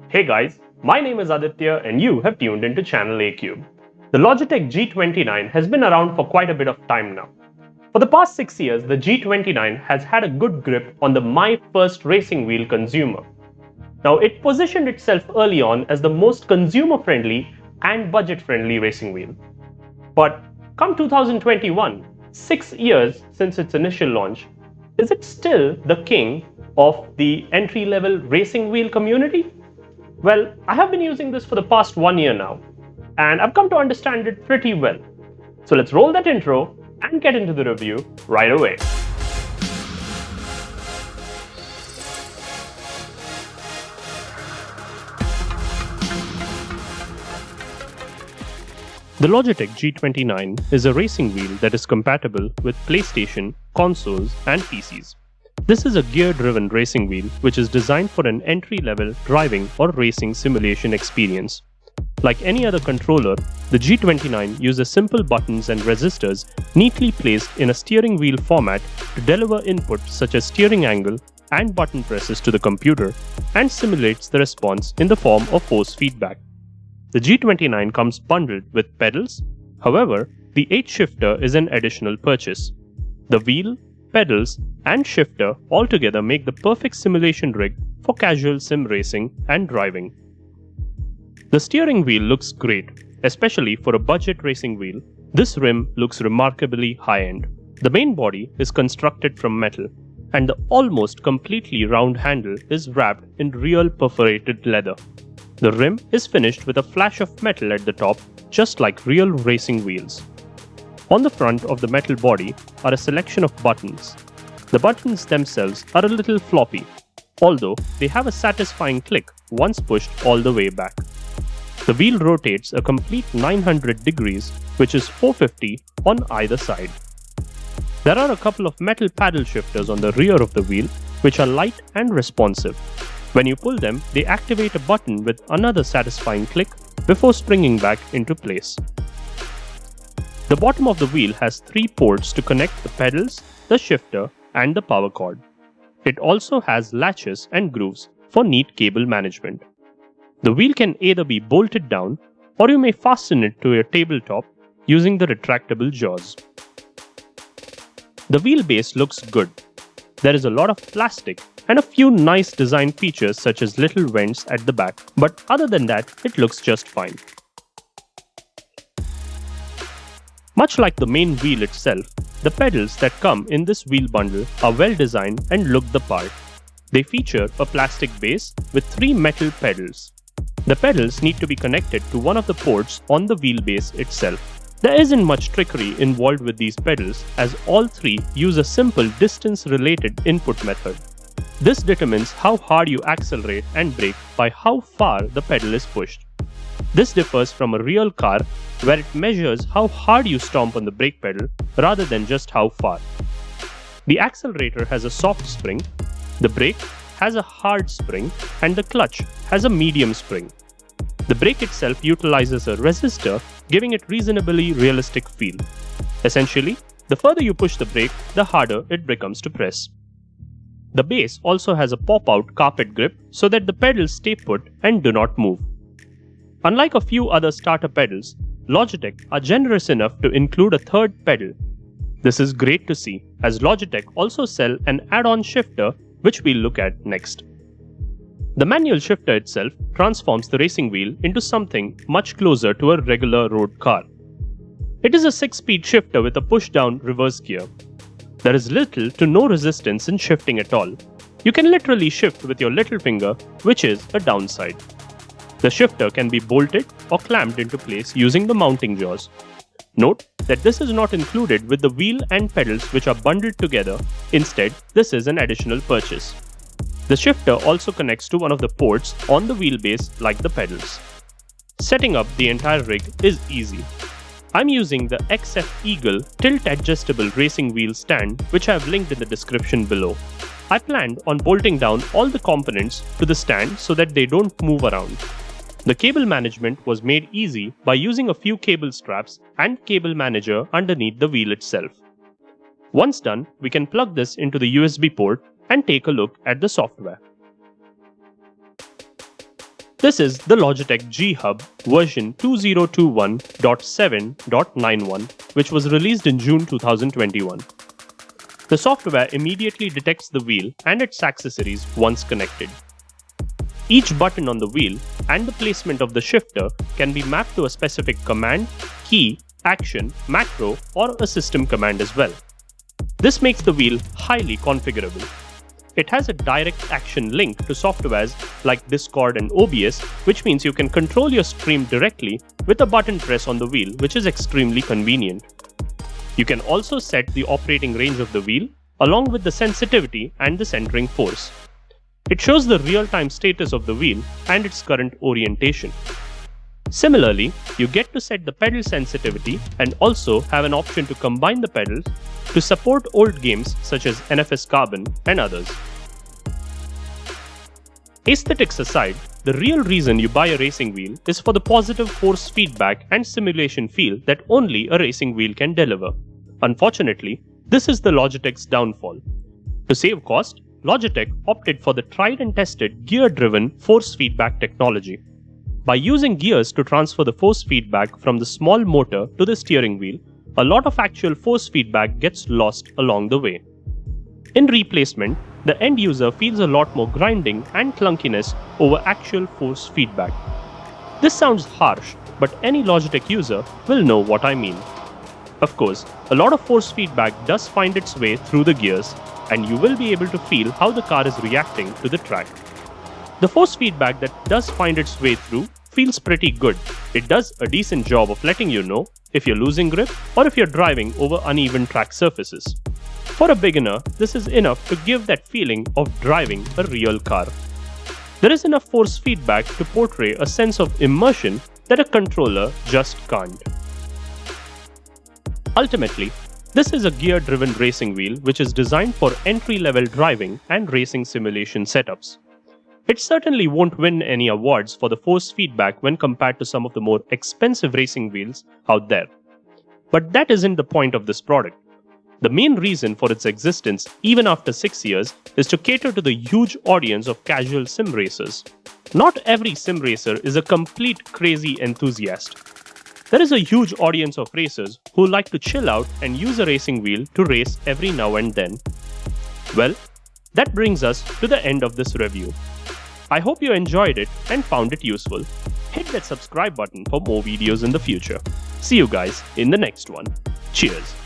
Hey guys, my name is Aditya and you have tuned into Channel A-Cube. The Logitech G29 has been around for quite a bit of time now. For the past 6 years, the G29 has had a good grip on the my first racing wheel consumer. Now, it positioned itself early on as the most consumer-friendly and budget-friendly racing wheel. But come 2021, 6 years since its initial launch, is it still the king of the entry-level racing wheel community? Well, I have been using this for the past 1 year now, and I've come to understand it pretty well. So let's roll that intro and get into the review right away. The Logitech G29 is a racing wheel that is compatible with PlayStation, consoles, and PCs. This is a gear-driven racing wheel which is designed for an entry-level driving or racing simulation experience. Like any other controller, the G29 uses simple buttons and resistors neatly placed in a steering wheel format to deliver input such as steering angle and button presses to the computer and simulates the response in the form of force feedback. The G29 comes bundled with pedals, however, the 8 shifter is an additional purchase. The wheel, pedals, and shifter altogether make the perfect simulation rig for casual sim racing and driving. The steering wheel looks great, especially for a budget racing wheel. This rim looks remarkably high-end. The main body is constructed from metal, and the almost completely round handle is wrapped in real perforated leather. The rim is finished with a flash of metal at the top, just like real racing wheels. On the front of the metal body are a selection of buttons. The buttons themselves are a little floppy, although they have a satisfying click once pushed all the way back. The wheel rotates a complete 900 degrees, which is 450 on either side. There are a couple of metal paddle shifters on the rear of the wheel, which are light and responsive. When you pull them, they activate a button with another satisfying click before springing back into place. The bottom of the wheel has 3 ports to connect the pedals, the shifter, and the power cord. It also has latches and grooves for neat cable management. The wheel can either be bolted down or you may fasten it to your tabletop using the retractable jaws. The wheelbase looks good. There is a lot of plastic and a few nice design features such as little vents at the back, but other than that, it looks just fine. Much like the main wheel itself, the pedals that come in this wheel bundle are well designed and look the part. They feature a plastic base with 3 metal pedals. The pedals need to be connected to one of the ports on the wheelbase itself. There isn't much trickery involved with these pedals as all 3 use a simple distance-related input method. This determines how hard you accelerate and brake by how far the pedal is pushed. This differs from a real car where it measures how hard you stomp on the brake pedal rather than just how far. The accelerator has a soft spring, the brake has a hard spring, and the clutch has a medium spring. The brake itself utilizes a resistor, giving it reasonably realistic feel. Essentially, the further you push the brake, the harder it becomes to press. The base also has a pop-out carpet grip so that the pedals stay put and do not move. Unlike a few other starter pedals, Logitech are generous enough to include a third pedal. This is great to see, as Logitech also sell an add-on shifter which we'll look at next. The manual shifter itself transforms the racing wheel into something much closer to a regular road car. It is a 6-speed shifter with a push-down reverse gear. There is little to no resistance in shifting at all. You can literally shift with your little finger, which is a downside. The shifter can be bolted or clamped into place using the mounting jaws. Note that this is not included with the wheel and pedals which are bundled together. Instead, this is an additional purchase. The shifter also connects to one of the ports on the wheelbase like the pedals. Setting up the entire rig is easy. I'm using the XF Eagle tilt adjustable racing wheel stand which I have linked in the description below. I planned on bolting down all the components to the stand so that they don't move around. The cable management was made easy by using a few cable straps and cable manager underneath the wheel itself. Once done, we can plug this into the USB port and take a look at the software. This is the Logitech G Hub version 2021.7.91, which was released in June 2021. The software immediately detects the wheel and its accessories once connected. Each button on the wheel and the placement of the shifter can be mapped to a specific command, key, action, macro, or a system command as well. This makes the wheel highly configurable. It has a direct action link to softwares like Discord and OBS, which means you can control your stream directly with a button press on the wheel, which is extremely convenient. You can also set the operating range of the wheel along with the sensitivity and the centering force. It shows the real-time status of the wheel and its current orientation. Similarly, you get to set the pedal sensitivity and also have an option to combine the pedals to support old games such as NFS Carbon and others. Aesthetics aside, the real reason you buy a racing wheel is for the positive force feedback and simulation feel that only a racing wheel can deliver. Unfortunately, this is the Logitech's downfall. To save cost, Logitech opted for the tried and tested gear-driven force feedback technology. By using gears to transfer the force feedback from the small motor to the steering wheel, a lot of actual force feedback gets lost along the way. In replacement, the end user feels a lot more grinding and clunkiness over actual force feedback. This sounds harsh, but any Logitech user will know what I mean. Of course, a lot of force feedback does find its way through the gears, and you will be able to feel how the car is reacting to the track. The force feedback that does find its way through feels pretty good. It does a decent job of letting you know if you're losing grip or if you're driving over uneven track surfaces. For a beginner, this is enough to give that feeling of driving a real car. There is enough force feedback to portray a sense of immersion that a controller just can't. Ultimately, this is a gear-driven racing wheel which is designed for entry-level driving and racing simulation setups. It certainly won't win any awards for the force feedback when compared to some of the more expensive racing wheels out there. But that isn't the point of this product. The main reason for its existence, even after 6 years, is to cater to the huge audience of casual sim racers. Not every sim racer is a complete crazy enthusiast. There is a huge audience of racers who like to chill out and use a racing wheel to race every now and then. Well, that brings us to the end of this review. I hope you enjoyed it and found it useful. Hit that subscribe button for more videos in the future. See you guys in the next one. Cheers!